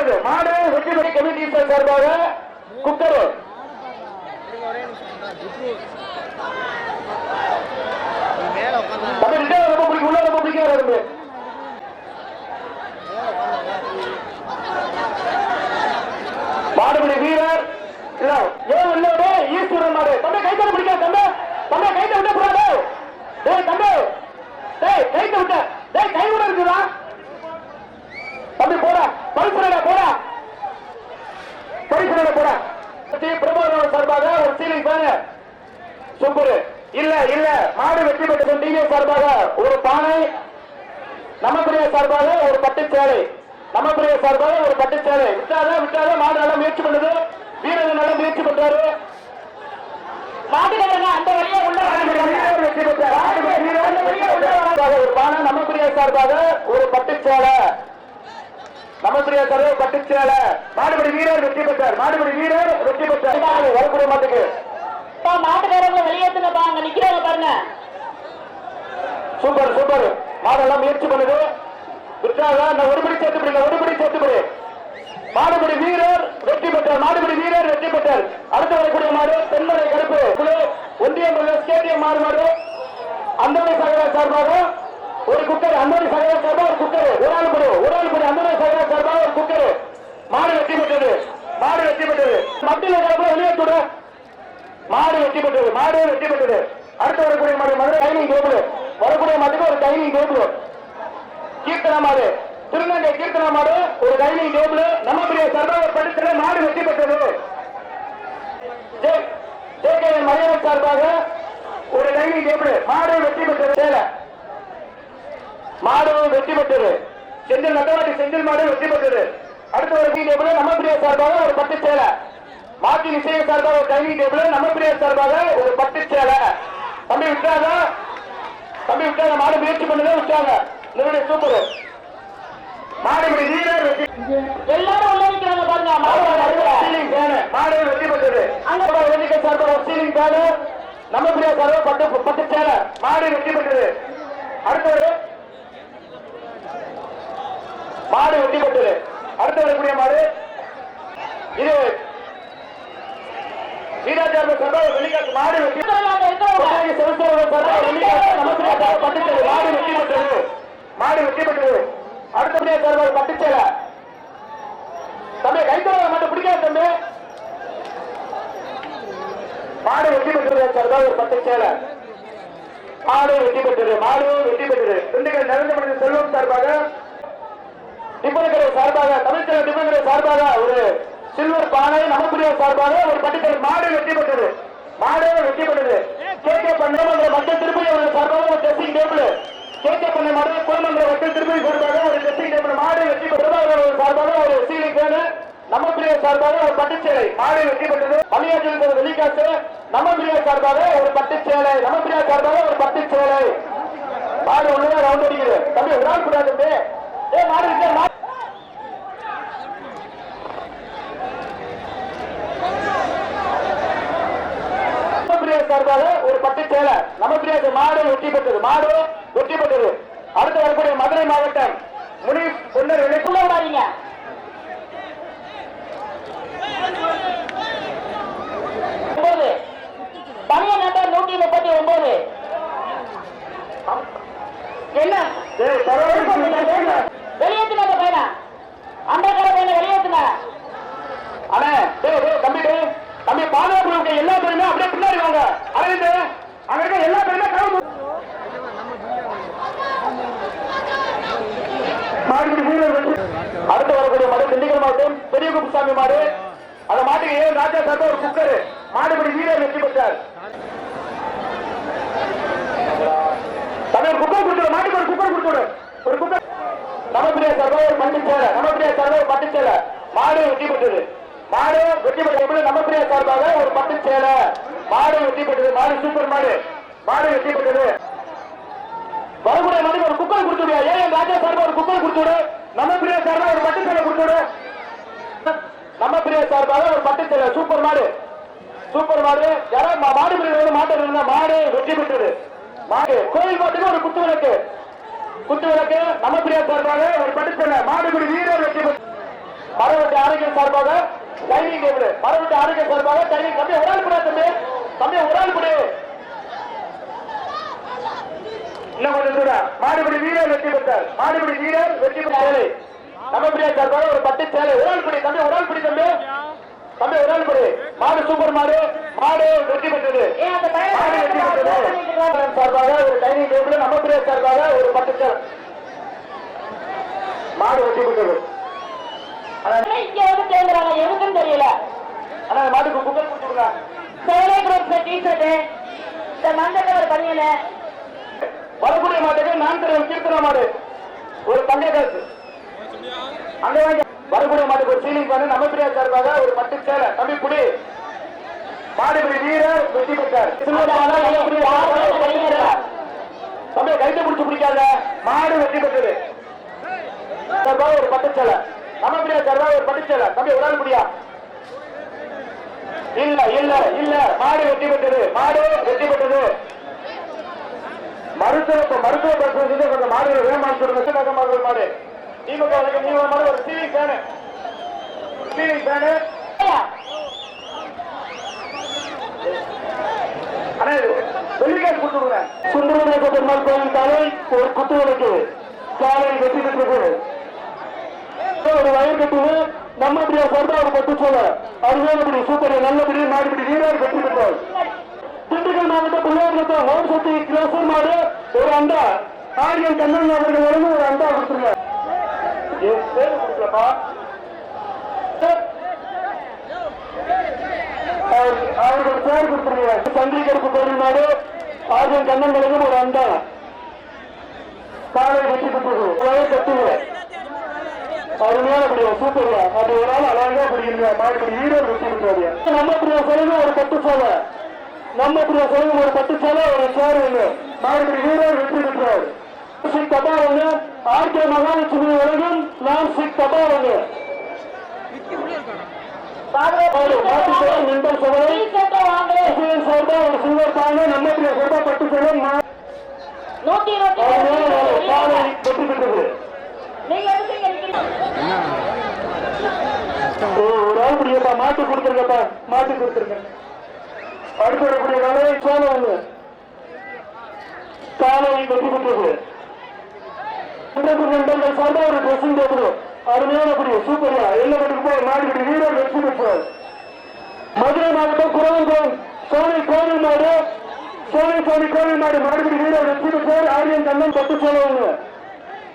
பெற்றது. மாடு வெற்றி பெற்ற கமிட்டி சார்பாக குக்கர் ரொம்ப பிடிக்கும். உள்ள ரொம்ப பிடிக்காது. மாடுபடி வீரர் ஈஸ்வரன் மாடு. தம்பி கைத்த பிடிக்காது. தம்பி கைத்த விட்ட கூடாது. தம்பி கைத்த விட்ட கை விட இருக்குதா தம்பி? போடா பரிசுரடா, போடா பரிசுரடா, போடா. பிரபோதன் சார்பாக ஒரு சீலிங் பேனு. சூப்பர். இல்ல இல்ல மாடு வெற்றி பெற்ற டிவி சார்பாக ஒரு பானை, நமக்குரிய சார்பாக ஒரு பட்டு சேலை, நமக்குரிய சார்பாக ஒரு பட்டு சேலை. விட்டாத மாடு நல்லா முயற்சி பண்ணுது. வீரர்கள் நல்லா முயற்சி பண்றாரு. அந்த வழியா வெற்றி பெற்றார். ஒரு பானை, நமக்குரிய சார்பாக ஒரு பட்டு சேலை, நமக்குரிய சார்பாக பட்டு சேலை. மாடுபடி வீரர் வெற்றி பெற்றார். மாடுபடி வீரர் வெற்றி பெற்றார். வரக்கூடிய மாட்டுக்கு மாட்டுக்காரங்களை வெளியேற்றுங்கப்பா. அங்க நிக்கிறாங்க பாருங்க. Super super. மாடெல்லாம் முயற்சி பண்ணுது. ஒருபடி சேர்த்துப்படி. மாடுபடி வீரர் வெற்றி பெற்றார். மாடுபடி வீரர் வெற்றி பெற்றார். அடுத்து வரக்கூடிய மாடு தென்மலை கருப்பு குழு ஒன்றியம் ஸ்டேடியம் மாடு. அந்தோணி சகோதர சார்பாக ஒரு குக்கர். அந்தோணி சகோதர சார்பாக ஒரு குக்கர். ஒரு ஆள் படி அந்தோணி சகோதர சார்பாக ஒரு குக்கர். மாடு வெற்றி பெற்றது. மத்தியில் வெளியேற்ற மாடு வெற்றி பெற்றது. அடுத்து வரக்கூடிய மாடு மதுரை டைனிங் டேபிள். வரக்கூடிய மாட்டுக்கு ஒரு டைனிங் டேபிள். கீர்த்தனா மாடு, திருநங்கை கீர்த்தனா மாடு ஒரு டைனிங் டேபிள். நமக்குரிய சார்பாக படுத்த மாடு வெற்றி பெற்றது. மரியாதை சார்பாக ஒரு டைனிங் டேபிள். மாடு வெற்றி பெற்றது. சேலை மாடு வெற்றி பெற்றது. செந்தில் நட்டவாட்டி செந்தில் மாடு வெற்றி பெற்றது. அடுத்த ஒரு டைனிங் டேபிள். நமக்குரிய சார்பாக ஒரு பட்டு சேலை. மாட்டி நிச்சய சார்பாக ஒரு டைனிங் டேபிள். நமக்குரிய சார்பாக ஒரு பட்டு சேலை. தம்பி விட்டாங்க மாடு முயற்சி பண்ணதே விட்டாங்க. சூப்பர். மாடுபடி வீரர் எல்லாரும் உள்ள வைக்கிறாங்க பாருங்க. மாடு வெற்றி பெற்றது. சார்பாக ஒரு சீலிங் பேனு. நமக்குரிய சார்பாக பட்டு சேலை. மாடு வெற்றி பெற்றது. அடுத்தது மாடு வெற்றி பெற்றது. அடுத்து வரக்கூடிய மாடு இது வீராச்சாரிய சார்பாக வெளிக்காட்டு மாடு வெற்றி மாடு வெற்றி பெற்றது. அடுத்தபடியா சார்பாக பட்டுச்சேலை. தம்பி கைத்தொழில மட்டும் பிடிக்காது. தம்பி மாடு வெற்றி பெற்றது. சார்பாக ஒரு பட்டுச்சேலை. மாடு வெற்றி பெற்றது. திண்டுக்கல் நரேந்திர செல்வம் சார்பாக டிப்பன்கரை சார்பாக தமிழ்ச்சேலை டிப்பன்கரை சார்பாக ஒரு சில்வர் பானை. நமக்குரிய சார்பாக ஒரு பட்டுச்சேலை. மாடு வெற்றி பெற்றது. கேகே பண்ண மக்கள் திருப்பதி அவர்கள் சார்பாக ஒரு ட்ரெஸ்ஸிங் டேபிள். கேகே பண்ண மாடு குளமன்ற மக்கள் திருப்பதி சார்பாக ஒரு ட்ரெஸ்ஸிங் டேபிள். மாடு வெற்றி பெற்றது. சார்பாக ஒரு சீலிங் பேனு. நமக்குரிய சார்பாக ஒரு பட்டுச்சேலை. மாடு வெற்றி பெற்றது. மலையாளத்தில் வெளிக்காசு. நமக்குரிய சார்பாக ஒரு பட்டுச்சேலை. மாடு ஒண்ணுதான் ரவுண்ட் அடிக்குது. தம்பி ஒரு நாள் கூடாது. மாடு சார்பாக ஒரு பட்டு சேலை. நமக்குரிய மாடு வெற்றி பெற்றது. அடுத்து வரக்கூடிய மதுரை மாவட்டம் முனீப் பொன்னர் விடாதீங்க. பழைய நம்பர் 139. என்ன வெளியேற்றுனாங்க பையனா? அந்த கடை பையனை வெளியேற்றுனா? அண்ணே தம்பி பாதுகாப்பு எல்லா பேருமே அப்படியே பின்னாடி வாங்க. அரவிந்த் அங்க இருக்க எல்லா பேருமே அடுத்து வரக்கூடிய மாடு திண்டுக்கல் மாவட்டம் பெரிய குப்புசாமி மாடு. அந்த மாட்டுக்கு ஏன் ராஜா சார்பா ஒரு குக்கர். மாடுபடி வீரர் வெற்றி பெற்றார். குக்கர் கொடுத்துரு. மாட்டுக்கு ஒரு குக்கர் கொடுத்துரு. ஒரு குக்கர். நமக்குரிய சார்பா ஒரு பட்டு சேலை. மாடு வெற்றி பெற்றது. நமக்குரிய சார்பாக ஒரு பட்டு சேலை. மாடு வெற்றி பெற்றது. மாடு சூப்பர் மாடு வெற்றி பெற்றது. வரக்கூடிய மாட்டுக்கு ஒரு குக்கர் கொடுத்துடு. ஏன் ராஜா சார்பா ஒரு குக்கர் கொடுத்துடு. நமக்குரிய சார்பாக ஒரு பட்டு சேலை கொடுத்துடு. நமக்குரிய சார்பாக ஒரு பட்டு சேலை. சூப்பர் மாடு யாராவது மாடு மாட்டு மாடு வெற்றி பெற்றது. கோயில் மாட்டுக்கு ஒரு குத்து விளக்கு. நமக்குரிய சார்பாக ஒரு பட்டு சேலை. மாடுபடி வீரர் வெற்றி பெற்றது. ஆரோக்கியம் சார்பாக டைனிங் டேபிள் மரபுட்டு ஆரோக்கியம் சார்பாக டைனிங் தம்பி ஒரு ஆள் கூட தம்பி தம்பி ஒரு ஆள் கூட இன்னும் கொஞ்சம் கூட மாடுபிடி வீரர் வெற்றி பெற்றார் மாடுபிடி வீரர் வெற்றி பெற்ற நம்ம பிரியா சார்பாக ஒரு பட்டு சேலை ஒரு ஆள் படி தம்பி ஒரு ஆள் படி தம்பி தம்பி ஒரு ஆள் படி மாடு சூப்பர் மாடு மாடு வெற்றி பெற்றது மாடு வெற்றி பெற்றது சார்பாக ஒரு டைனிங் டேபிள் நம்ம பிரியா சார்பாக ஒரு பட்டு சேலை மாடு வெற்றி பெற்றது இங்க வந்து சேர்ந்துறாங்க எதுக்குன்னு தெரியல. ஆனா மாட்டுக்கு புகழ் கொடுத்துருங்க சேலை குரூப் டிஷர்ட் இந்த மஞ்சள் கலர் பனியன வரக்கூடிய மாட்டுக்கு நான் தெரியும் கீர்த்தனா மாடு ஒரு தங்க காசு அங்க வாங்கி வரக்கூடிய மாட்டுக்கு ஒரு சீலிங் பண்ணு நம்ம பிரியா சார்பாக ஒரு பட்டு சேலை தம்பி புடி மாடுபிடி வீரர் வெற்றி பெற்றார் தம்பி கைத்தை பிடிச்சு பிடிக்காத மாடு வெற்றி பெற்றது சார்பாக ஒரு பட்டு சேலை நம்ம பிரியா சார்பாக ஒரு பட்டு சேலை தம்பி ஒரு ஆள் முடியா இல்ல இல்ல இல்ல மாடு வெற்றி பெற்றது மாடு வெற்றி பெற்றது மருத்துவ பரிசோதனை கொஞ்சம் மாடுகள் வேகமாக சொல்லுங்க மாடு திமுக மாடு ஒரு சீலிங் ஃபேனு அண்ணா வெள்ளிக்காய் கொடுத்துருங்க சுந்தரமேக பெருமாள் கோவில் காலை ஒரு குத்துவிளக்கு காலை வெற்றி பெற்றது ஒரு வயர் கட்டுவது நம்ம பிரியா சார்பா ஒரு பத்து சொல்ல அருமையானபடி சூப்பர் நல்லபடி மாடுபடி வீரர் வெற்றி பெற்றார் திண்டுக்கல் மாவட்ட பிள்ளையார் ஹோம் சக்தி கிளாசர் மாடு ஒரு அண்டா ஆரியன் கண்ணன் அவர்கள் வழங்கும் ஒரு அண்டா கொடுத்துருங்க கொடுக்கலப்பா அவர்கள் பேர் கொடுத்துருங்க சந்திரிகருக்கு கோவில் மாடு ஆரியன் கண்ணன் வழங்கும் ஒரு அண்டா காலை வெற்றி பெற்றது கட்டுங்க அருமையான பிடிக்கும் சூப்பர் அது ஒரு நாள் அழகா பிடிக்கிறீங்க மாடுபடி வீரர் வெற்றி பெற்றாரு நம்ம பிரியா சொல்லுங்க ஒரு பட்டு சோலை நம்ம பிரியா சொல்லுங்க ஒரு பட்டு சேலை ஒரு சேர் ஒண்ணு மாடுபடி வீரர் வெற்றி பெற்றார் சிக் தபா ஒண்ணு ஆர்கே மகாலட்சுமி உலகம் நான் சிக் தபா ஒண்ணு ஒரு சில்வர் பானை நம்ம பிரியா சொல்றா பட்டு சேலை வெற்றி பெற்றது ஒரு ஆள் பிடிக்கப்பா மாட்டு கொடுத்துருக்கப்பா மாட்டு கொடுத்துருங்க அடுத்து வரக்கூடிய காலை சோழ ஒண்ணு காலை வெற்றி பெற்றது நண்பர்கள் சார்ந்த ஒரு ட்ரெஸ்ஸிங் டேபிள் அருமையான பிடி சூப்பரியா எல்லப்பட்டுக்கு போய் மாடுபடி வீரர் வெற்றி பெற்றார் மதுரை மாவட்டம் குரவங்குளம் சோனை கோவில் மாடு சோனை சுவாமி கோவில் மாடு மாடுபடி வீரர் வெற்றி பெற்றார் ஆரியன் கண்ணன் பட்டு சோழ ஒண்ணு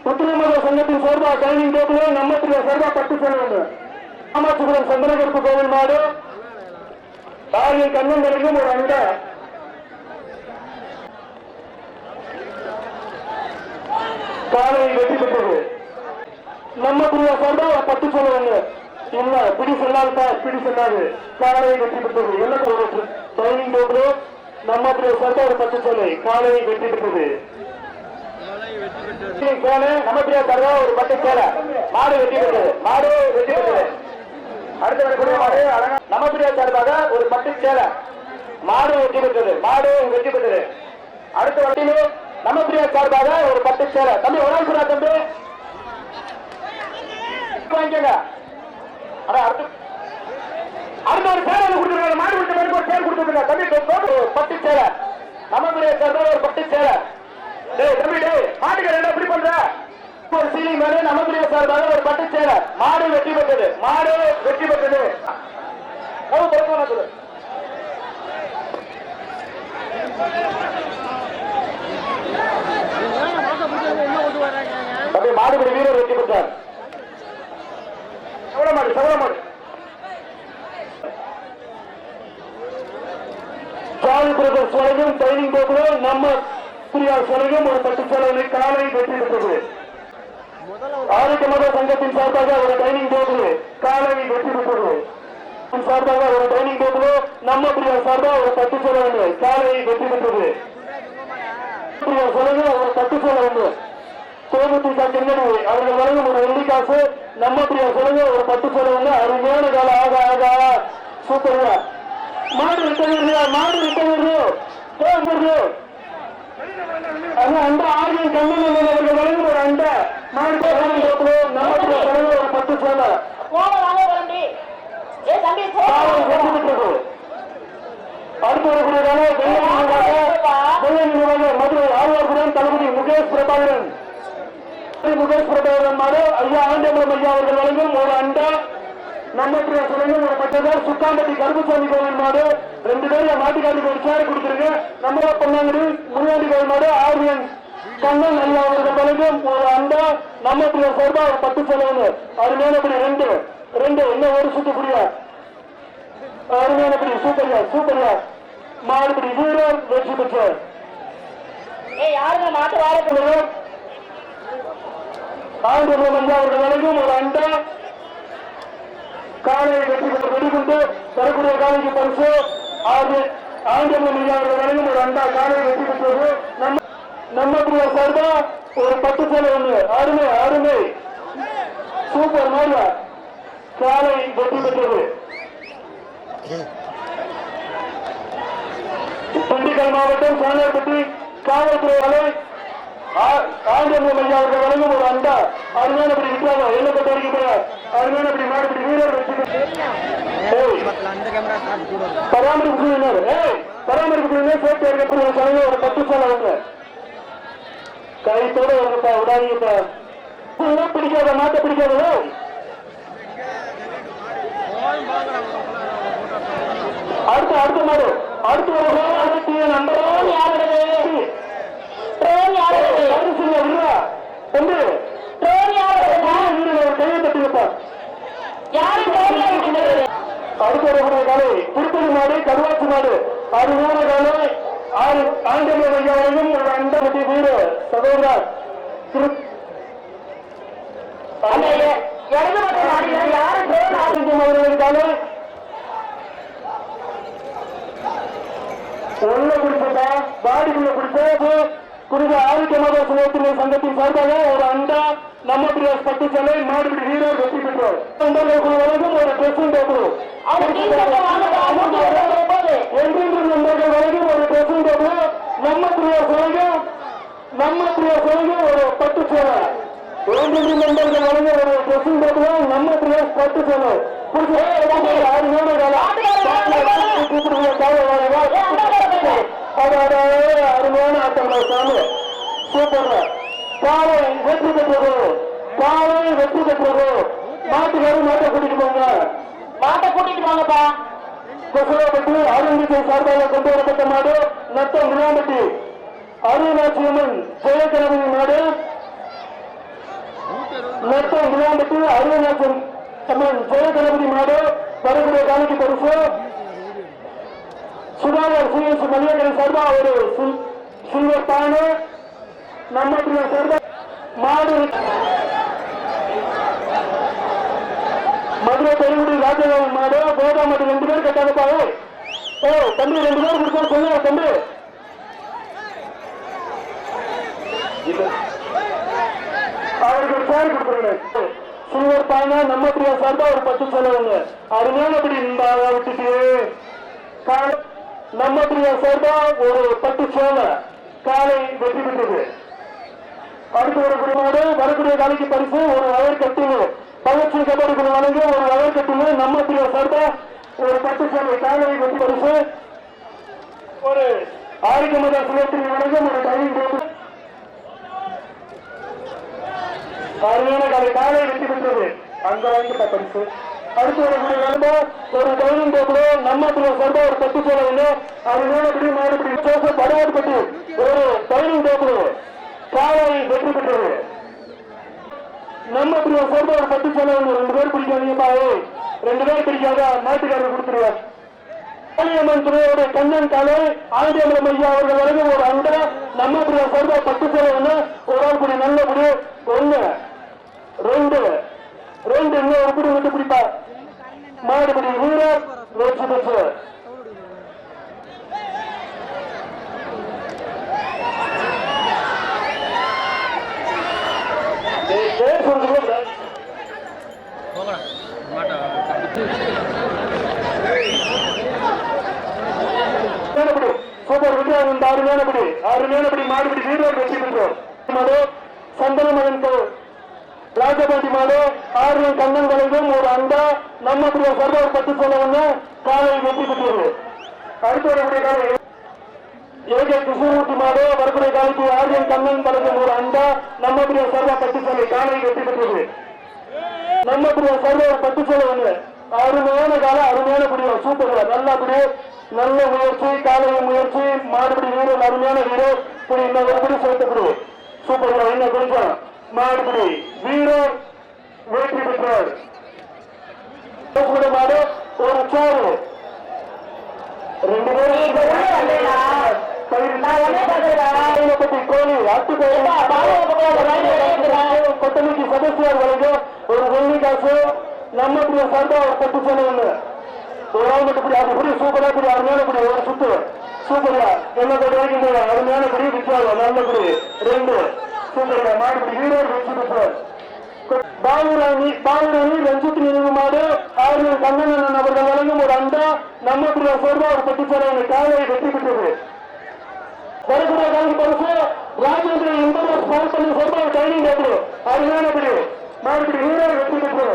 புத்திரமத சங்கத்தின் சார்பா டைனிங் டேபிள் நம்ம பிரியா சார்பா பட்டு சோழ ஒண்ணு காமாட்சிபுரம் சந்தனகருப்பு கோவில் மாடு ஆரியன் கண்ணன் வரைக்கும் ஒரு அண்டா காலை வெற்றி பெற்றது நம்ம பிரியா சார்பா பட்டு சொல்லுவாங்க இல்ல பிடி சொல்லாது பிடி சொல்லாது காலை வெற்றி பெற்றது என்ன டைனிங் டேபிள் நம்ம பிரியா சார்பா ஒரு பட்டு சொல்லு காலை வெற்றி பெற்றது நம்ம பிரியா சார்பா ஒரு பட்டு சேலை மாடு வெற்றி பெற்றது மாடு வெற்றி பெற்றது அடுத்து வரக்கூடிய மாடு நம்ம பிரியா சார்பாக ஒரு பட்டு சேலை மாடு வெற்றி பெற்றது மாடு வெற்றி பெற்றது அடுத்த வண்டியிலே நம்ம பிரியா சார்பாக ஒரு பட்டு சேலை தம்பி ஒரு நாள் சொல்றா தம்பி வாங்கிக்கங்க அடுத்த ஒரு சேலை கொடுத்துருக்காங்க மாடு கொடுத்த மாதிரி ஒரு சேலை கொடுத்துருக்காங்க தம்பி பட்டு சேலை நம்ம பிரியா சார்பாக ஒரு பட்டு சேலை டேய் தம்பி டேய் மாட்டுக்கு என்ன எப்படி பண்ற ஒரு சீலிங் மேலே நம்ம பிரியா சார்பாக ஒரு பட்டு சேலை மாடு வெற்றி பெற்றது மாடு வெற்றி பெற்றது சொல்லு மாடுபடி வீரர் வெற்றி பெற்றார் செவல மாடு சாமி பிரதர்ஸ் வழங்கும் டைனிங் டேபிள் நம்ம பிரியா சொல்லும் ஒரு பட்டு சேலை காலை வெற்றி பெற்றது ஆரோக்கிய மத சங்கத்தின் சார்பாக ஒரு டைனிங் டேபிள் காலை வெற்றி பெற்றது சார்பாக ஒரு டைனிங் டேபிள் நம்ம பிரியா சார்பாக ஒரு பட்டு சேலை ஒன்று காலை வெற்றி பெற்றது பிரியா சொல்லுங்க ஒரு பட்டு சேலை ஒன்று கோபத்திற்காக கெங்கடி அவர்கள் வழங்கும் ஒரு வெள்ளி காசு நம்ம பிரியா சொல்லுங்க ஒரு பட்டு சேலை ஒன்று அருமையான கால ஆக ஆக சூப்பர் மாடு விட்டது மாடு விட்டது அண்டா ஆரியம் கண்ணன் அவர்கள் வழங்கும் ஒரு அண்டா மாடு நம்ம பிரியா சொல்லுங்க ஒரு பட்டு சேலை காலை வெற்றி பெற்றது. அடுத்து வரக்கூடியதான மதுரை ஆழ்வார்புரம் தளபதி முகேஷ் பிரபாகரன் மாடு ஐயா ஆண்டியம்பலம் ஐயா அவர்கள் வழங்கும் ஒரு அண்டா நம்ம சொல்லுங்க ஒரு பட்டதார் சுக்காம்பட்டி கருப்புசாமி கோவில் மாடு 2 பேர் மாட்டுக்காட்டுக்கு ஒரு சேர் கொடுத்துருங்க. நம்ம பொன்னாங்கடி முன்னாடி கோவில் மாடு ஆர்வியன் கண்ணன் ஐயா அவர்கள் வழங்கும் ஒரு அண்டா நம்ம சார்பா ஒரு 10 செலவு அருமையானபடி 2 இன்னும் ஒரு சுத்தக்கூடிய அருமையானபடி சூப்பர்யா மாடுபடி வீரர் வெற்றி பெற்றார். யாருங்க மாட்டு வாழ ஆண்டியம்பலம் ஐயா அவர்கள் வழங்கும் ஒரு அண்டா காலை வெற்றி பெற்ற வெடிகுண்டு தரக்கூடிய காலைக்கு பரிசு ஆண்டியம்பலம் ஐயா அவர்கள் வழங்கும் ஒரு அண்டா காலை வெற்றி பெற்றது. நம்ம சார்பா ஒரு 10 செலவு அருமை சூப்பர் மாதிரி காலை வெற்றி பெற்றது. திண்டுக்கல் மாவட்டம் சாணியார்பட்டி காவல்துறை ஆண்டியம்பலம் ஐயா அவர்கள் வழங்கும் ஒரு அண்டா அருமையானபடி விட்டாங்க எண்ணப்பட்ட வரைக்கும் அருமையானபடி மாடுபடி வீரர் வெற்றி பராமரிப்பு சேர்த்து இருக்கக்கூடிய செலவு ஒரு 10 செலவுங்க கைத்தோட வருங்கப்பா விடாதீங்கப்பா பிடிக்காத மாட்ட பிடிக்காதோ அடுத்த மாடு அடுத்து ஒரு நம்பர் யாருடைய கையை தட்டுங்கப்பா. அடுத்த காலை திருப்பதி மாடு கருவாச்சி மாடு 6 காலை ஆண்டியம்பலம் ஐயா வரையும் ஒரு அண்டபட்டி வீடு சகோதரர் காலை உள்ள குடிச்சா பாடிக்குள்ள குடிச்சா குறித்த ஆரோக்கியமாக சுழற்சி சங்கத்தின் சார்பாக ஒரு அண்டா நம்ம 10 செலை மாடுபிடி வீரர் வெற்றி பெற்றோர். வழங்கும் ஒரு ட்ரெஸ்ஸிங் டேபிள் நண்பர்கள் வழங்கும் ஒரு ட்ரெஸ்ஸிங் டேபிள் நம்ம ஒரு 10 சேலை நண்பர்கள் வழங்க ஒரு ட்ரெஸ்ஸிங் டேபிள் நம்ம 10 சேலை அருமையான ஆட்டம் சாமி சூப்பர் காலை வெற்றி பெற்றது மாட்டுக்காரு மாட்டை கூட்டிட்டு போங்கப்பா. கொசலாப்பட்டி அருண்விஜய் சார்பாக கொண்டு வரப்பட்ட மாடு நத்தம் விளாம்பட்டி அருணாட்சியம்மன் ஜெயகணபதி மாடு நத்தம் விளாம்பட்டி அருணாட்சியம்மன் ஜெயகணபதி மாடு வரக்கூடிய காலைக்கு பரிசு சுதாகர் சிஎஸ் மணியகரை சார்பா ஒரு சில்வர் பானு நம்ம சார்பா மாடு மதுரை பெருங்குடி ராஜகோவில் மாடு கோதாமட்டி 2 பேர் கட்டாங்கப்பா. தம்பி 2 பேர் கொடுத்தா சொல்லுங்க தம்பி. அவருக்கு ஒரு சேர் கொடுத்துருங்க சில்வர் பானை நம்ம சார்பா ஒரு 10 செலவுங்க அருமையானபடி விட்டுட்டு நம்ம சார்பா ஒரு 10 சேலை காலை வெற்றி பெற்றது. அடுத்து வரக்கூடிய மாடு வரக்கூடிய காலைக்கு பரிசு ஒரு வயர் கட்டுங்க பகத்சிங் கபடி வழங்க ஒரு வயர் கட்டுங்க நம்ம சார்பா ஒரு 10 சேலை காலை வெற்றி பரிசு ஒரு ஆரோக்கியமத சுழற்சி வழங்க ஒரு டைனிங் டேபிள் அருமையான காலை வெற்றி பெற்றது அங்க வாங்கி பரிசு. அடுத்து வரக்கூடிய நண்பா ஒரு டைனிங் டேபிள் நம்ம சார்பா ஒரு 10 சேலை அருமையானபடி மாடுபடி படுவாடுபட்டு ஒரு டைனிங் டேபிள் காலை வெற்றி பெற்றது. நம்ம சார்பா ஒரு 10 சேலை 2 பேர் பிடிக்காதீங்கப்பா 2 பேர் பிடிக்காத மாட்டுக்காரர் கொடுத்துருவார். காளியம்மன் துறையோட கண்ணன் காலை ஆண்டியம்பலம் ஐயா அவர்கள் வரைக்கும் ஒரு அண்டா நம்ம சார்பா 10 சேலை ஒரு ஆள் குடி நல்ல குடி 1 2 இன்னும் ஒரு குடி விட்டு பிடிப்பா மாடுபடி வீரர் வெற்றி பெற்று சூப்பர் விஜய் அருமையானபடி மாடுபடி வீரர் வெற்றி பெற்றோர். சந்தன மகன் ராஜபாண்டி மாடு ஆர்வம் கண்ணன் கலைக்கும் ஒரு அண்டா நம்ம சர்வர் பத்து சொல்ல காலை வெற்றி பெற்றது. அடுத்து வரக்கூடிய காலை ஏகே கிருஷ்ணமூர்த்தி மாடு வரக்கூடிய காலைக்கு ஆர்வம் கண்ணன் கலைக்கும் ஒரு அண்டா நம்ம சர்வர் பத்து சொல்லை காலை வெற்றி பெற்றது. நம்ம சர்வர் பத்து சொல்ல அருமையான காலம் அருமையான பிடிவம் சூப்பர் நல்லா பிடி நல்ல முயற்சி காலைய முயற்சி மாடுபிடி வீரர் அருமையான வீரர் இப்படி இன்னும் ஒரு பிடி சேர்த்துக்கிடு சூப்பர் என்ன கொஞ்சம் மாடுபிடி வீரர் வெற்றி பெற்றார். மாடு ஒரு சோறு 2 பேரும் கோழி கொட்டமைக்கு சதஸ்யார் வழங்கும் ஒரு வெள்ளி காசு நம்ம சார்பா ஒரு பட்டு சேலை ஒண்ணு ஒரு ஆள் மட்டும் அது புடி சூப்பரா புடி அருமையான புடி ஒரு சுத்து சூப்பரா என்ன வரைக்கும் அருமையான புடி விற்றாங்க நல்ல புடி 2 சூப்பரா மாடுபடி வீரர் வெற்றி பெற்றார். பாவுராணி ரஞ்சித் நினைவு மாடு ஆர்வம் கண்ணன் அவர்கள் வழங்கும் ஒரு அண்டா நம்ம சார்பா ஒரு பட்டு சேலை காலை வெற்றி பெற்றது. வரக்கூடிய காலைக்கு பரிசு ராஜேந்திரன் இன்பம் ஸ்பான்சர் சார்பா டைனிங் டேபிள் அருமையான புடி மாடுபடி வீரர் வெற்றி பெற்றது.